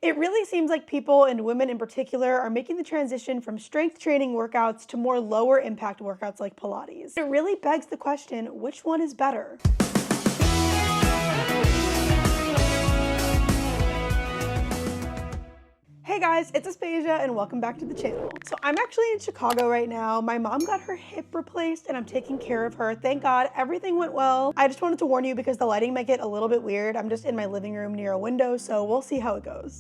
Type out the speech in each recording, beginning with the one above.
It really seems like people, and women in particular, are making the transition from strength training workouts to more lower impact workouts like Pilates. It really begs the question, which one is better? Hey guys, it's Aspasia and welcome back to the channel. So I'm actually in Chicago right now. My mom got her hip replaced and I'm taking care of her. Thank God, everything went well. I just wanted to warn you because the lighting might get a little bit weird. I'm just in my living room near a window, so we'll see how it goes.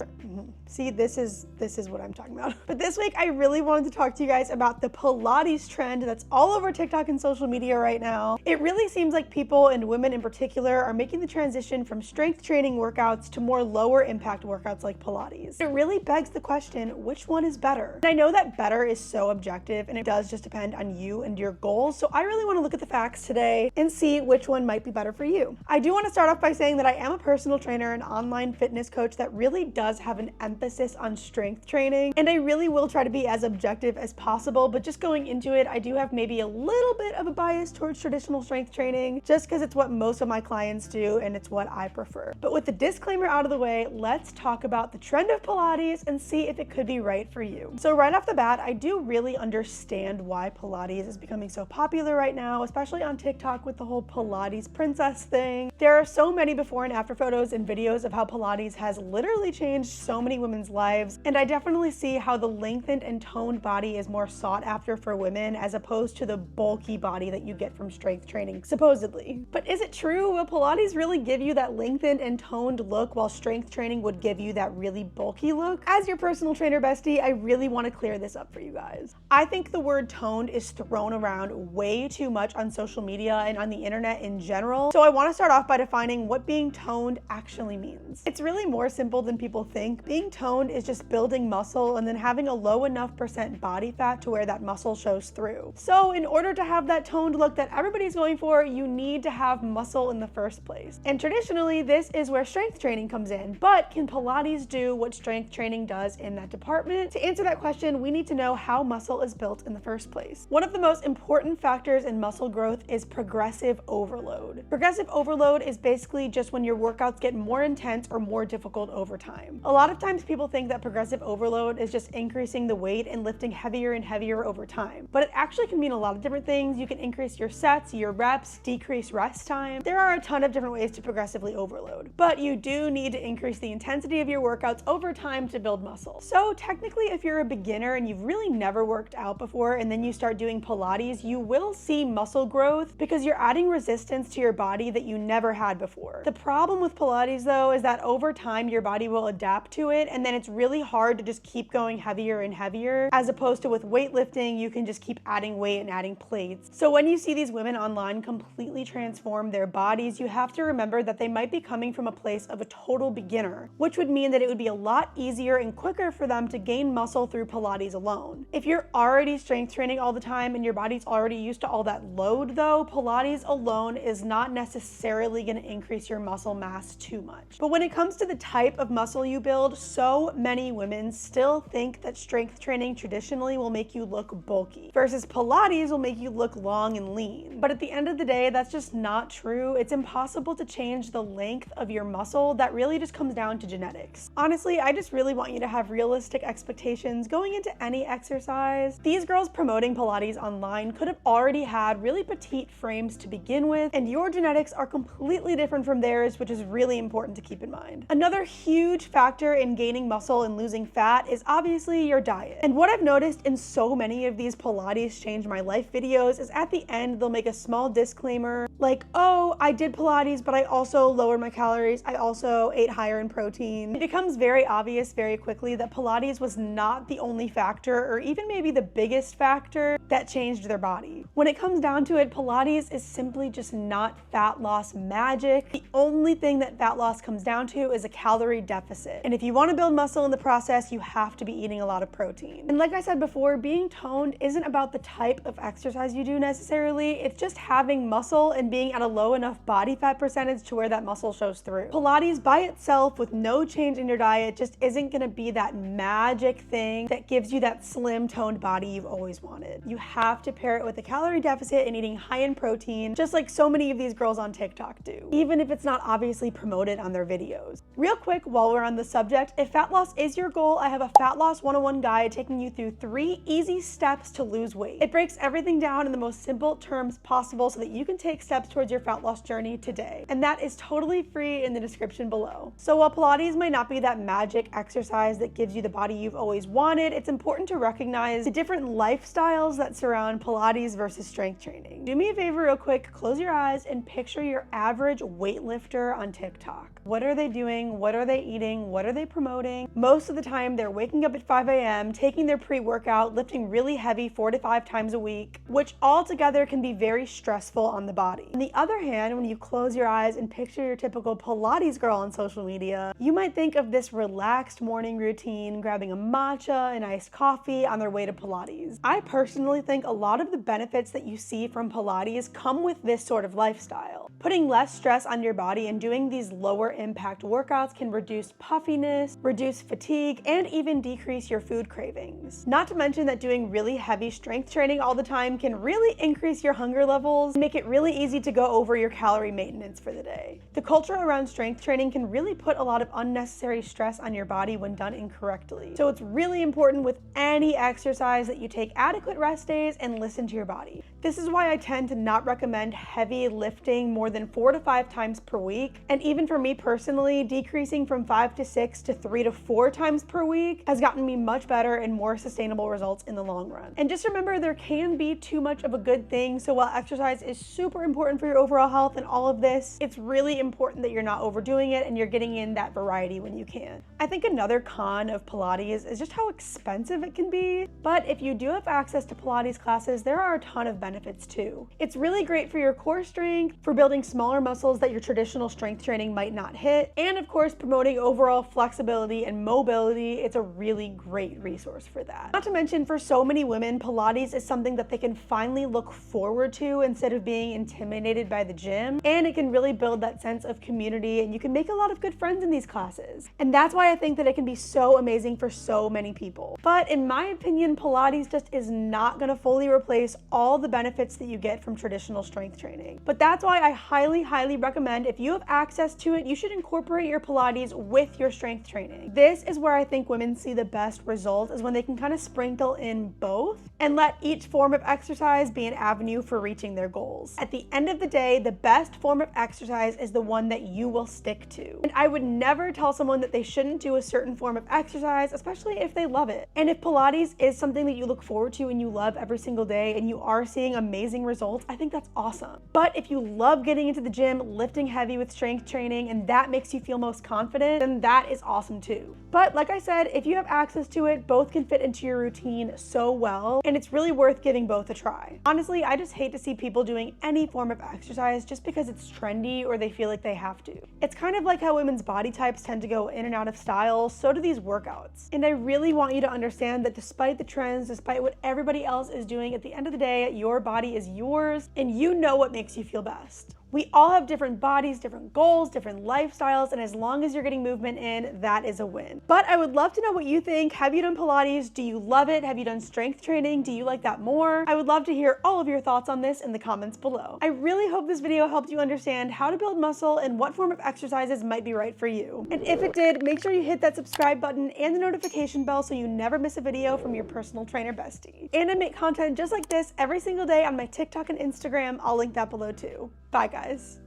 See, this is what I'm talking about. But this week, I really wanted to talk to you guys about the Pilates trend that's all over TikTok and social media right now. It really seems like people, and women in particular, are making the transition from strength training workouts to more lower impact workouts like Pilates. It really begs the question, which one is better? And I know that better is so objective and it does just depend on you and your goals, so I really want to look at the facts today and see which one might be better for you. I do want to start off by saying that I am a personal trainer and online fitness coach that really does have an emphasis on strength training, and I really will try to be as objective as possible, but just going into it, I do have maybe a little bit of a bias towards traditional strength training just because it's what most of my clients do and it's what I prefer. But with the disclaimer out of the way, let's talk about the trend of Pilates and see if it could be right for you. So right off the bat, I do really understand why Pilates is becoming so popular right now, especially on TikTok with the whole Pilates princess thing. There are so many before and after photos and videos of how Pilates has literally changed so many women's lives, and I definitely see how the lengthened and toned body is more sought after for women as opposed to the bulky body that you get from strength training, supposedly. But is it true? Will Pilates really give you that lengthened and toned look while strength training would give you that really bulky look? As your personal trainer bestie, I really want to clear this up for you guys. I think the word toned is thrown around way too much on social media and on the internet in general, so I want to start off by defining what being toned actually means. It's really more simple than people think. Being toned is just building muscle and then having a low enough % body fat to where that muscle shows through. So in order to have that toned look that everybody's going for, you need to have muscle in the first place. And traditionally, this is where strength training comes in. But can Pilates do what strength training does in that department? To answer that question, we need to know how muscle is built in the first place. One of the most important factors in muscle growth is progressive overload. Progressive overload is basically just when your workouts get more intense or more difficult over time. A lot of times people think that progressive overload is just increasing the weight and lifting heavier and heavier over time. But it actually can mean a lot of different things. You can increase your sets, your reps, decrease rest time. There are a ton of different ways to progressively overload, but you do need to increase the intensity of your workouts over time to build muscle. So technically, if you're a beginner and you've really never worked out before and then you start doing Pilates, you will see muscle growth because you're adding resistance to your body that you never had before. The problem with Pilates though is that over time your body will adapt to it, and then it's really hard to just keep going heavier and heavier, as opposed to with weightlifting, you can just keep adding weight and adding plates. So when you see these women online completely transform their bodies, you have to remember that they might be coming from a place of a total beginner, which would mean that it would be a lot easier and quicker for them to gain muscle through Pilates alone. If you're already strength training all the time and your body's already used to all that load though, Pilates alone is not necessarily going to increase your muscle mass too much. But when it comes to the type of muscle you build, so many women still think that strength training traditionally will make you look bulky, versus Pilates will make you look long and lean. But at the end of the day, that's just not true. It's impossible to change the length of your muscle. That really just comes down to genetics. Honestly, I just really want you to have realistic expectations going into any exercise. These girls promoting Pilates online could have already had really petite frames to begin with, and your genetics are completely different from theirs, which is really important to keep in mind. Another huge factor in gaining muscle and losing fat is obviously your diet. And what I've noticed in so many of these Pilates Change My Life videos is at the end, they'll make a small disclaimer like, oh, I did Pilates, but I also lowered my calories. I also ate higher in protein. It becomes very obvious very quickly that Pilates was not the only factor, or even maybe the biggest factor that changed their body. When it comes down to it, Pilates is simply just not fat loss magic. The only thing that fat loss comes down to is a calorie deficit. And if you want to build muscle in the process, you have to be eating a lot of protein. And like I said before, being toned isn't about the type of exercise you do necessarily. It's just having muscle and being at a low enough body fat percentage to where that muscle shows through. Pilates by itself with no change in your diet just isn't going to be that magic thing that gives you that slim toned body you've always wanted. You you have to pair it with a calorie deficit and eating high in protein, just like so many of these girls on TikTok do, even if it's not obviously promoted on their videos. Real quick, while we're on the subject, if fat loss is your goal, I have a Fat Loss 101 guide taking you through 3 easy steps to lose weight. It breaks everything down in the most simple terms possible so that you can take steps towards your fat loss journey today. And that is totally free in the description below. So while Pilates might not be that magic exercise that gives you the body you've always wanted, it's important to recognize the different lifestyles that surround Pilates versus strength training. Do me a favor real quick, close your eyes and picture your average weightlifter on TikTok. What are they doing? What are they eating? What are they promoting? Most of the time they're waking up at 5 a.m., taking their pre-workout, lifting really heavy 4 to 5 times a week, which all together can be very stressful on the body. On the other hand, when you close your eyes and picture your typical Pilates girl on social media, you might think of this relaxed morning routine, grabbing a matcha and iced coffee on their way to Pilates. I personally think a lot of the benefits that you see from Pilates come with this sort of lifestyle. Putting less stress on your body and doing these lower impact workouts can reduce puffiness, reduce fatigue, and even decrease your food cravings. Not to mention that doing really heavy strength training all the time can really increase your hunger levels and make it really easy to go over your calorie maintenance for the day. The culture around strength training can really put a lot of unnecessary stress on your body when done incorrectly. So it's really important with any exercise that you take adequate rest days and listen to your body. This is why I tend to not recommend heavy lifting more than 4 to 5 times per week. And even for me personally, decreasing from 5 to 6 to 3 to 4 times per week has gotten me much better and more sustainable results in the long run. And just remember, there can be too much of a good thing. So while exercise is super important for your overall health and all of this, it's really important that you're not overdoing it and you're getting in that variety when you can. I think another con of Pilates is just how expensive it can be. But if you do have access to Pilates classes, there are a ton of benefits too. It's really great for your core strength, for building smaller muscles that your traditional strength training might not hit, and of course promoting overall flexibility and mobility. It's a really great resource for that. Not to mention, for so many women, Pilates is something that they can finally look forward to instead of being intimidated by the gym, and it can really build that sense of community, and you can make a lot of good friends in these classes. And that's why I think that it can be so amazing for so many people. But in my opinion, Pilates just is not going to fully replace all the benefits that you get from traditional strength training. But that's why I highly recommend, if you have access to it, you should incorporate your Pilates with your strength training. This is where I think women see the best results, is when they can kind of sprinkle in both and let each form of exercise be an avenue for reaching their goals. At the end of the day, the best form of exercise is the one that you will stick to. And I would never tell someone that they shouldn't do a certain form of exercise, especially if they love it. And if Pilates is something that you look forward to and you love every single day and you are seeing amazing results, I think that's awesome. But if you love getting into the gym, lifting heavy with strength training, and that makes you feel most confident, then that is awesome too. But like I said, if you have access to it, both can fit into your routine so well, and it's really worth giving both a try. Honestly, I just hate to see people doing any form of exercise just because it's trendy or they feel like they have to. It's kind of like how women's body types tend to go in and out of style, so do these workouts. And I really want you to understand that despite the trends, despite what everybody else is doing, at the end of the day, your body is yours and you know what makes you feel best. We all have different bodies, different goals, different lifestyles, and as long as you're getting movement in, that is a win. But I would love to know what you think. Have you done Pilates? Do you love it? Have you done strength training? Do you like that more? I would love to hear all of your thoughts on this in the comments below. I really hope this video helped you understand how to build muscle and what form of exercises might be right for you. And if it did, make sure you hit that subscribe button and the notification bell so you never miss a video from your personal trainer bestie. And I make content just like this every single day on my TikTok and Instagram. I'll link that below too. Bye guys.